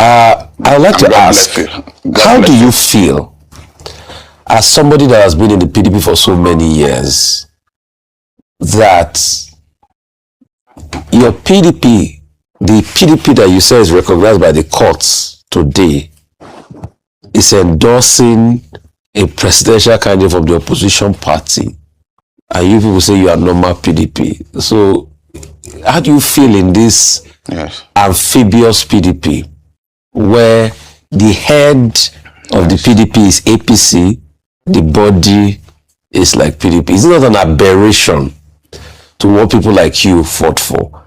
I would like to ask, how do you feel, as somebody that has been in the PDP for so many years, that your PDP, the PDP that you say is recognized by the courts today, is endorsing a presidential candidate from the opposition party, and you people say you are normal PDP? So how do you feel in this amphibious PDP, where the head of the PDP is APC, the body is like PDP? Is it not an aberration to what people like you fought for?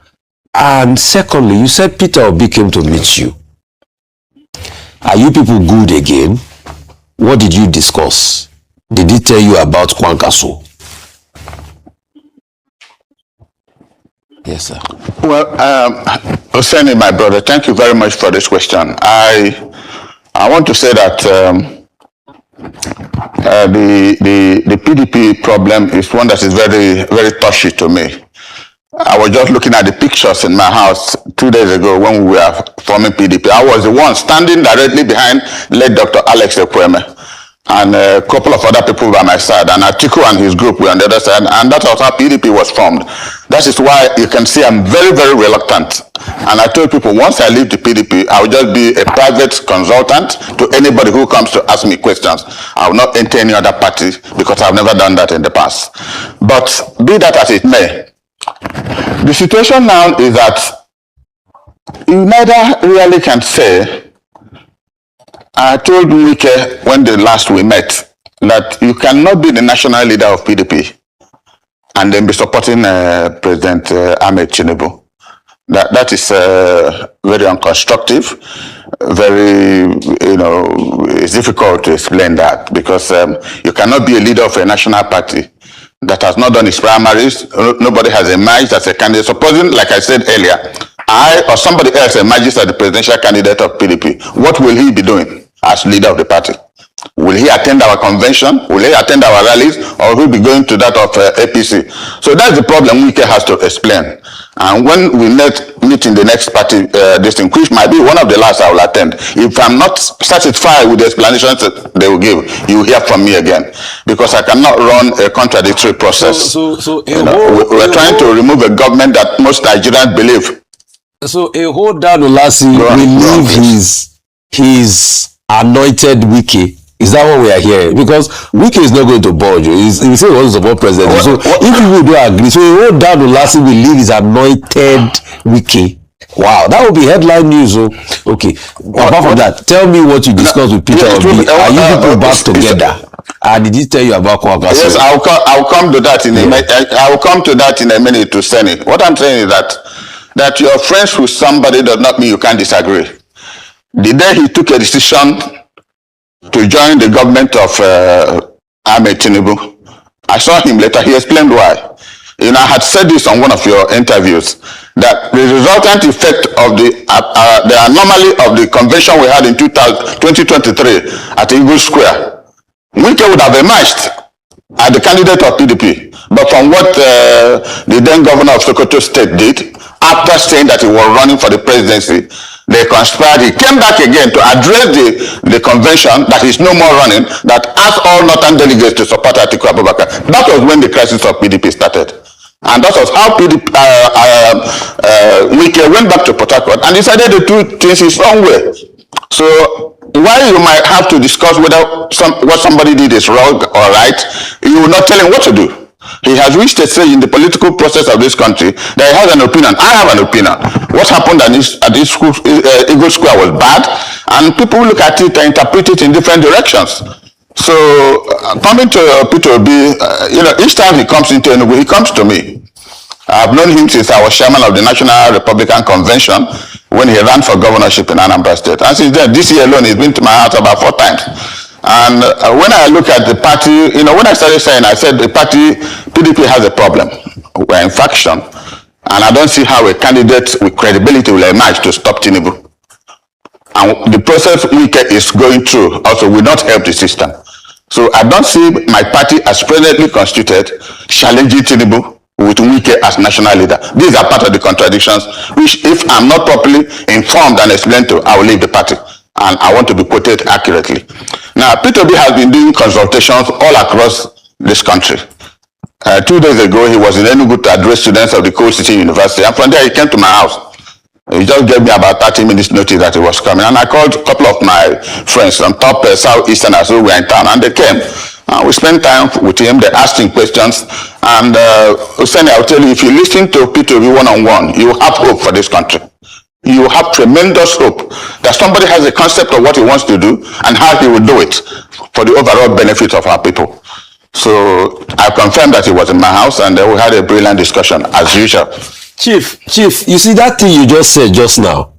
And secondly, you said Peter Obi came to meet you. Are you people good again? What did you discuss? Did he tell you about Kwankwaso? Yes, sir. Well, Oseni, my brother, thank you very much for this question. I want to say that the PDP problem is one that is very, very touchy to me. I was just looking at the pictures in my house 2 days ago when we were forming PDP. I was the one standing directly behind late Dr. Alex Ekweme, and a couple of other people by my side, and Atiku and his group were on the other side, and that was how PDP was formed. That is why you can see I'm very, very reluctant. And I told people, once I leave the PDP, I will just be a private consultant to anybody who comes to ask me questions. I will not enter any other party because I've never done that in the past. But be that as it may, the situation now is that you neither really can say. I told Wike when last we met that you cannot be the national leader of PDP and then be supporting President Ahmed Tinubu. That is very unconstructive. Very, it's difficult to explain that, because you cannot be a leader of a national party that has not done its primaries. Nobody has emerged as a candidate. Supposing, like I said earlier, I or somebody else emerges as the presidential candidate of PDP, what will he be doing as leader of the party? Will he attend our convention? Will he attend our rallies? Or will he be going to that of APC? So that's the problem Wike has to explain. And when we meet in the next party, this thing, which might be one of the last I will attend, if I'm not satisfied with the explanations that they will give, you will hear from me again. Because I cannot run a contradictory process. We're trying to remove a government that most Nigerians believe. So a whole down Olasi will leave his anointed Wike. Is that what we are hearing? Because Wike is not going to budge. He says he wants to support president. So if people don't agree, so a whole down Olasi will leave his anointed Wike. Wow, that would be headline news. Okay. Apart from that, tell me what you discussed with Peter Obi. Are you people back together? And did he tell you about Kwankwaso? Yes, I'll come to that in a minute. I will come to that in a minute to Seni. What I'm saying is that you're friends with somebody does not mean you can't disagree. The day he took a decision to join the government of Ahmed Tinubu, I saw him later. He explained why. I had said this on one of your interviews, that the resultant effect of the anomaly of the convention we had in 2023 at Eagle Square, Wike would have emerged as the candidate of PDP. But from what the then governor of Sokoto State did, after saying that he was running for the presidency, they conspired. He came back again to address the convention that is no more running, that asked all northern delegates to support Atiku Abubakar. That was when the crisis of PDP started. And that was how Wike went back to Port Harcourt and decided to do things his own way. So while you might have to discuss whether what somebody did is wrong or right, you will not tell him what to do. He has reached a stage in the political process of this country that he has an opinion. I have an opinion. What happened at this Eagle Square was bad, and people look at it and interpret it in different directions. So coming to Peter Obi, each time he comes into Enugu, he comes to me. I've known him since I was chairman of the National Republican Convention when he ran for governorship in Anambra State. And since then, this year alone, he's been to my house about 4 times. And when I look at the party, when I started saying, I said the party, PDP has a problem. We're in faction. And I don't see how a candidate with credibility will emerge to stop Tinubu. And the process Wike is going through also will not help the system. So I don't see my party as presently constituted challenging Tinubu with Wike as national leader. These are part of the contradictions, which if I'm not properly informed and explained to, I will leave the party. And I want to be quoted accurately. Now, P2B has been doing consultations all across this country. 2 days ago, he was in Enugu to address students of the Coal City University. And from there, he came to my house. He just gave me about 30 minutes notice that he was coming. And I called a couple of my friends from top Southeasterners who were in town, and they came. We spent time with him. They asked him questions. And Oseni, I'll tell you, if you listen to P2B one-on-one, you have hope for this country. You have tremendous hope that somebody has a concept of what he wants to do and how he will do it for the overall benefit of our people. So I confirmed that he was in my house, and we had a brilliant discussion as usual. Chief, you see that thing you just said just now?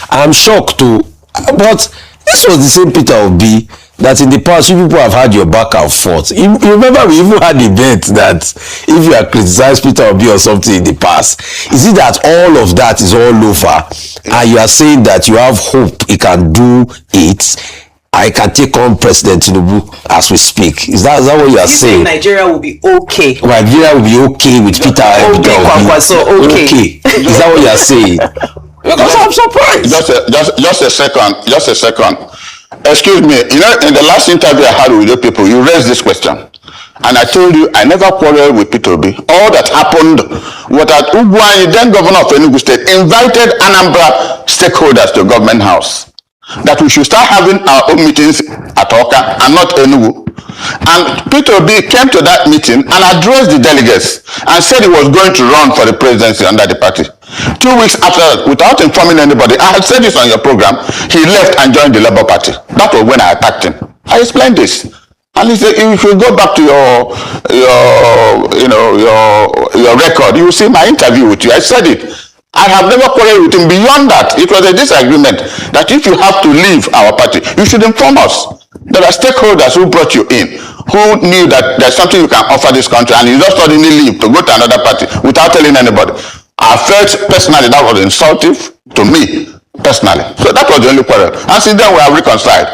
I'm shocked too. But this was the same Peter Obi that in the past you people have had your back and forth. You remember we even had a bet that if you have criticized Peter Obi or something in the past, is it that all of that is all over and you are saying that you have hope he can do it? I can take on President Tinubu as we speak. Is that what you are saying? Nigeria will be okay. Nigeria will be okay with Peter Obi. Okay. Is that what you are saying? Because I'm surprised. Just a second. Excuse me. You know, in the last interview I had with you people, you raised this question. And I told you I never quarreled with P2B. All that happened was that Ugwuanyi, then governor of Enugu State, invited Anambra stakeholders to government house. That we should start having our own meetings at Oka and not Enugu. And P2B came to that meeting and addressed the delegates and said he was going to run for the presidency under the party. 2 weeks after that, without informing anybody, I had said this on your program, he left and joined the Labour Party. That was when I attacked him. I explained this. And he said, if you go back to your record, you will see my interview with you. I said it. I have never quarreled with him. Beyond that, it was a disagreement that if you have to leave our party, you should inform us. There are stakeholders who brought you in, who knew that there's something you can offer this country, and you just suddenly leave to go to another party without telling anybody. I felt personally that was insulting to me, personally. So that was the only quarrel. And since then, we have reconciled.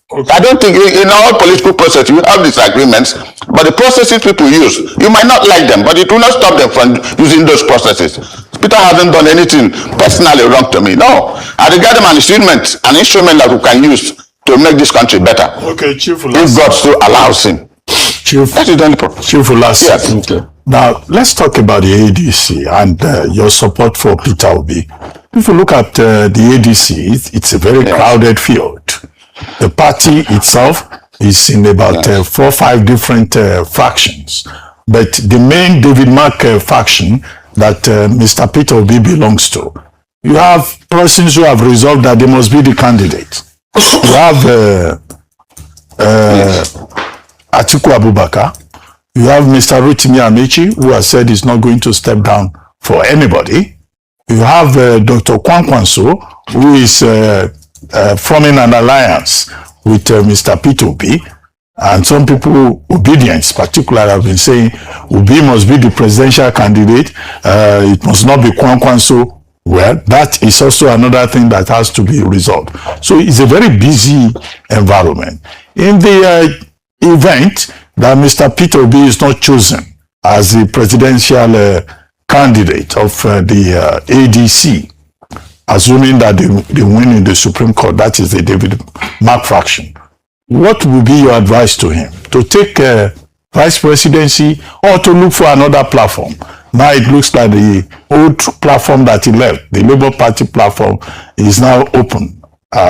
Okay. I don't think in all political process you have disagreements, but the processes people use, you might not like them, but it will not stop them from using those processes. Peter hasn't done anything personally wrong to me. No, I regard him an instrument that we can use to make this country better. Okay, Chief. If God still allows him. Chief, that is the only problem. Chief, yes. Okay. Now let's talk about the ADC and your support for Peter Obi. If you look at the ADC, it's a very crowded field. The party itself is in about 4 or 5 different fractions, but the main David Mark faction that Mr. Peter Obi belongs to, you have persons who have resolved that they must be the candidate. You have Atiku Abubakar. You have Mr. Rotimi Amechi, who has said he's not going to step down for anybody. You have Dr. Kwankwaso, who is forming an alliance with Mr. P2B, and some people, Obedience particularly, have been saying Obi must be the presidential candidate. It must not be Kwankwaso. Well, that is also another thing that has to be resolved. So it's a very busy environment. In the event that Mr. P2B is not chosen as the presidential candidate of the ADC, assuming that they win in the Supreme Court, that is the David Mark faction, what would be your advice to him? To take vice presidency or to look for another platform? Now it looks like the old platform that he left, the Labour Party platform, is now open.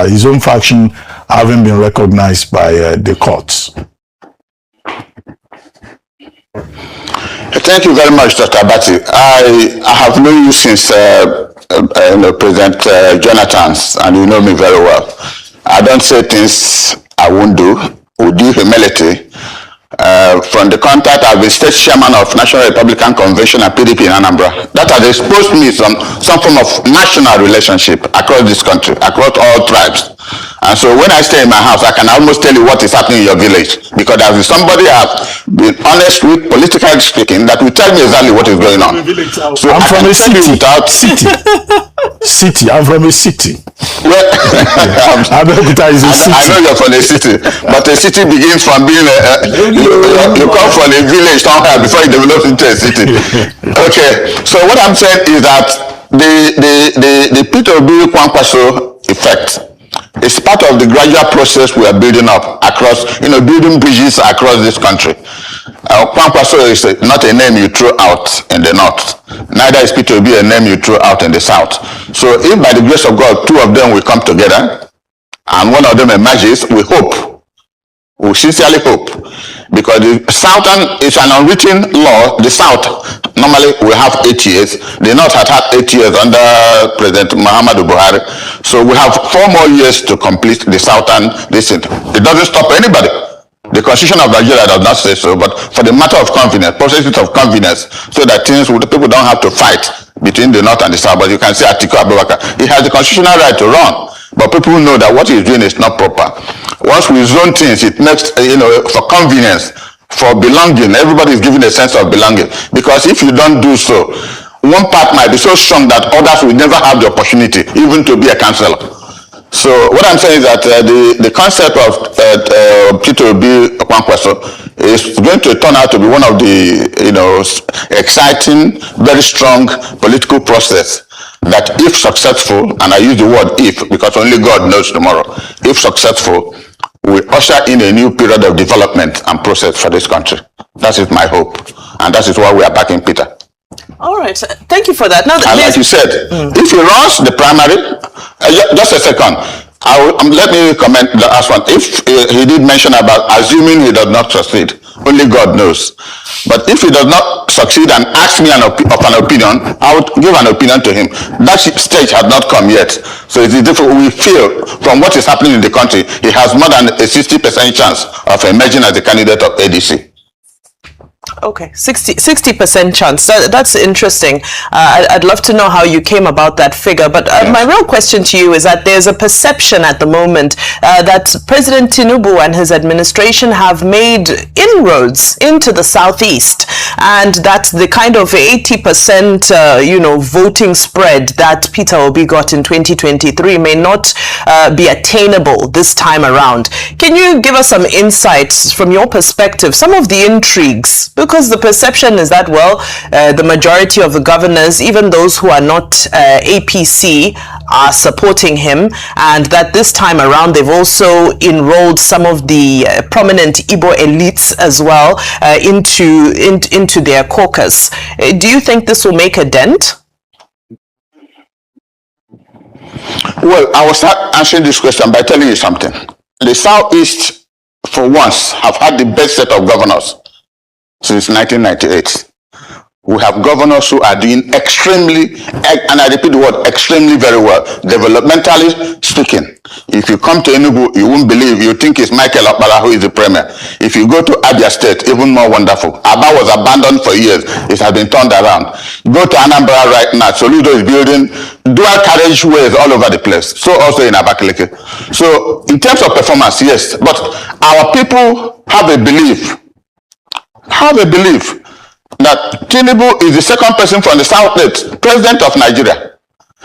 His own faction having been recognized by the courts. Thank you very much, Dr. Abati. I have known you since President Jonathan's, and you know me very well. I don't say things I won't do. With due humility, from the contact, I've been state chairman of National Republican Convention and PDP in Anambra. That has exposed me some form of national relationship across this country, across all tribes. And so when I stay in my house, I can almost tell you what is happening in your village, because there is somebody I've been honest with, politically speaking, that will tell me exactly what is going on. So I'm from a city. Without City. I'm from a city. Well, Abeokuta is a city. I know you're from a city, but a city begins from being you come from a village somewhere before you develop into a city. Okay, so what I'm saying is that the Obi And Kwankwaso effect is part of the gradual process we are building up across, building bridges across this country. Kwankwaso is not a name you throw out in the north. Neither is Obi a name you throw out in the south. So if by the grace of God, two of them will come together and one of them emerges, we hope, we sincerely hope, because the southern is an unwritten law. The south normally will have 8 years. The north had had 8 years under President Muhammadu Buhari. So we have 4 more years to complete the southern listen. It doesn't stop anybody. The Constitution of Nigeria does not say so, but for the matter of convenience, processes of convenience, so that people don't have to fight between the north and the south. But you can see Atiku Abubakar, he has the constitutional right to run, but people know that what he's doing is not proper. Once we zone things, it makes, for convenience, for belonging, everybody is given a sense of belonging. Because if you don't do so, one part might be so strong that others will never have the opportunity even to be a councillor. So what I'm saying is that the concept of Obi And Kwankwaso is going to turn out to be one of the exciting, very strong political process that, if successful, and I use the word if because only God knows tomorrow, if successful, will usher in a new period of development and process for this country. That is my hope, and that is why we are backing Peter. All right, thank you for that. Now, and like you said, if he runs the primary, just a second, let me comment the last one. If he did mention about assuming he does not succeed, only God knows. But if he does not succeed and asks me of an opinion, I would give an opinion to him. That stage has not come yet. So it is difficult. We feel from what is happening in the country, he has more than a 60% chance of emerging as the candidate of ADC. Okay, 60% chance. That's interesting. I'd love to know how you came about that figure. But yes. My real question to you is that there's a perception at the moment that President Tinubu and his administration have made inroads into the southeast, and that the kind of 80% voting spread that Peter Obi got in 2023 may not be attainable this time around. Can you give us some insights from your perspective, some of the intrigues? Because the perception is that, well, the majority of the governors, even those who are not APC, are supporting him, and that this time around they've also enrolled some of the prominent Igbo elites as well into their caucus. Do you think this will make a dent? Well, I will start answering this question by telling you something. The Southeast, for once, have had the best set of governors since 1998. We have governors who are doing extremely, and I repeat the word, extremely very well, developmentally speaking. If you come to Enugu, you won't believe, you think it's Michael Okpala who is the premier. If you go to Abia State, even more wonderful. Aba was abandoned for years. It has been turned around. Go to Anambra right now. Soludo is building dual carriageways all over the place. So also in Abakaliki. So in terms of performance, yes. But our people have a belief that Tinubu is the second person from the South-East, president of Nigeria.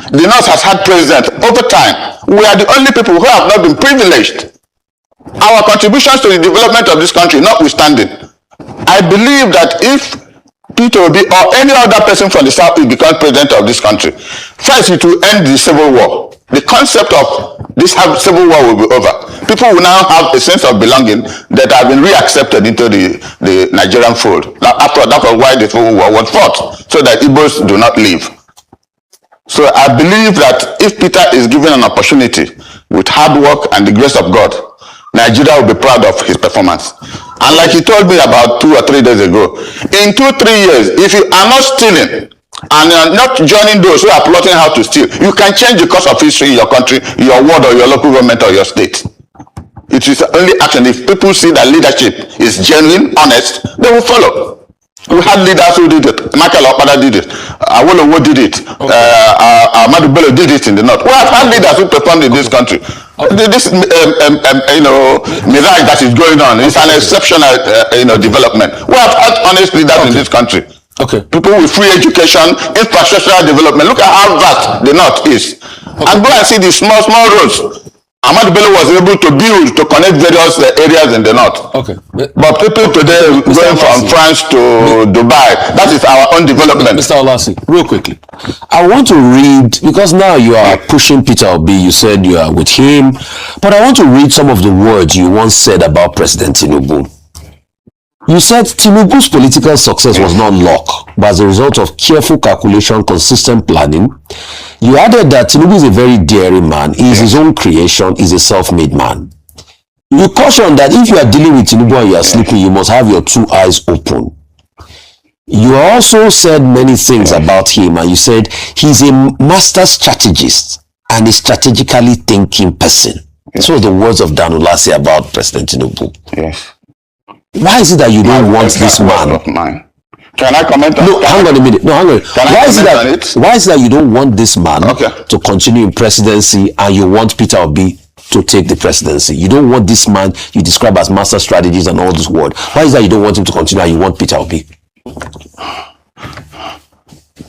The North has had president over time. We are the only people who have not been privileged. Our contributions to the development of this country notwithstanding, I believe that if Peter Obi or any other person from the South-East becomes president of this country, first it will end the civil war. The concept of this civil war will be over. People will now have a sense of belonging that have been reaccepted into the Nigerian fold. That was why the civil war was fought, so that Igbos do not leave. So I believe that if Peter is given an opportunity with hard work and the grace of God, Nigeria will be proud of his performance. And like he told me about 2 or 3 days ago, in 2 or 3 years, if you are not stealing, and not joining those who are plotting how to steal, you can change the course of history in your country, your ward, or your local government, or your state. It is only action. If people see that leadership is genuine, honest, they will follow. We had leaders who did it. Michael Okpada did it. Awolowo did it. Ahmadu Bello did it in the north. We have had leaders who performed in this country. This mirage that is going on is an exceptional development. We have had honest leaders in this country. Okay. People with free education, infrastructural development. Look at how vast the north is. And go and see the small roads Ahmadu Bello was able to build to connect various areas in the north. Okay. But people today going from France to Dubai, that is our own development. Mr. Olasi, real quickly, I want to read, because now you are pushing Peter Obi, you said you are with him, but I want to read some of the words you once said about President Tinubu. You said Tinubu's political success was not luck, but as a result of careful calculation, consistent planning. You added that Tinubu is a very daring man. He is his own creation. He is a self-made man. You cautioned that if you are dealing with Tinubu and you are sleeping, you must have your two eyes open. You also said many things about him, and you said he's a master strategist and a strategically thinking person. Yes. So the words of Dan Olasi about President Tinubu. Yes. Why is it that you don't want this man? Of mine. Can I comment on No, hang on a minute. No, hang on. Why is it that you don't want this man to continue in presidency and you want Peter Obi to take the presidency? You don't want this man you describe as master strategist and all this word. Why is that you don't want him to continue and you want Peter Obi?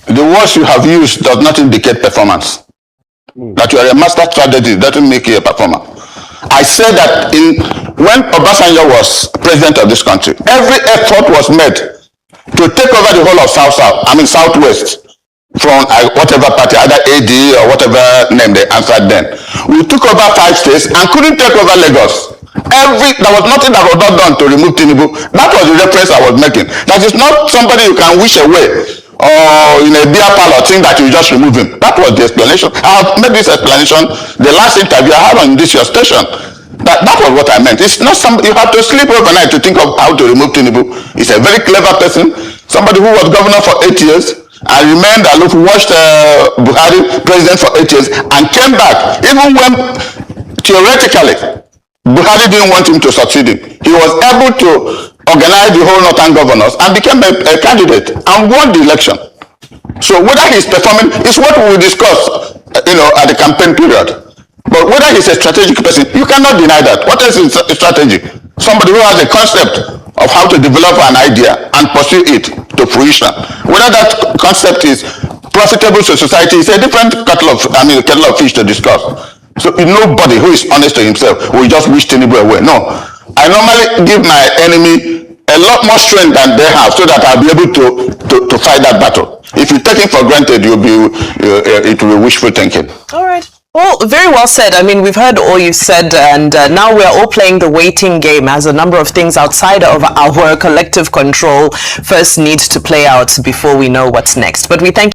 The words you have used does not indicate performance. That you are a master strategist doesn't make you a performer. I said that when Obasanjo was president of this country, every effort was made to take over the whole of Southwest, from whatever party, either AD or whatever name they answered then. We took over 5 states and couldn't take over Lagos. There was nothing that was not done to remove Tinubu. That was the reference I was making. That is not somebody you can wish away or in a beer parlor think that you just remove him. That was the explanation. I have made this explanation the last interview I had on this your station. That was what I meant. It's not somebody you have to sleep overnight to think of how to remove Tinubu. He's a very clever person, somebody who was governor for 8 years and remained aloof, watched Buhari president for 8 years and came back. Even when theoretically Buhari didn't want him to succeed him, he was able to organize the whole northern governors and became a candidate and won the election. So whether he's performing is what we will discuss, at the campaign period. But whether he's a strategic person, you cannot deny that. What else is a strategy? Somebody who has a concept of how to develop an idea and pursue it to fruition. Whether that concept is profitable to society is a different kettle of fish to discuss. So nobody who is honest to himself will just wish Tinubu away. No. I normally give my enemy a lot more strength than they have so that I'll be able to fight that battle. If you take it for granted, it will be wishful thinking. All right. Well, very well said. I mean, we've heard all you said, and now we're all playing the waiting game as a number of things outside of our collective control first need to play out before we know what's next. But we thank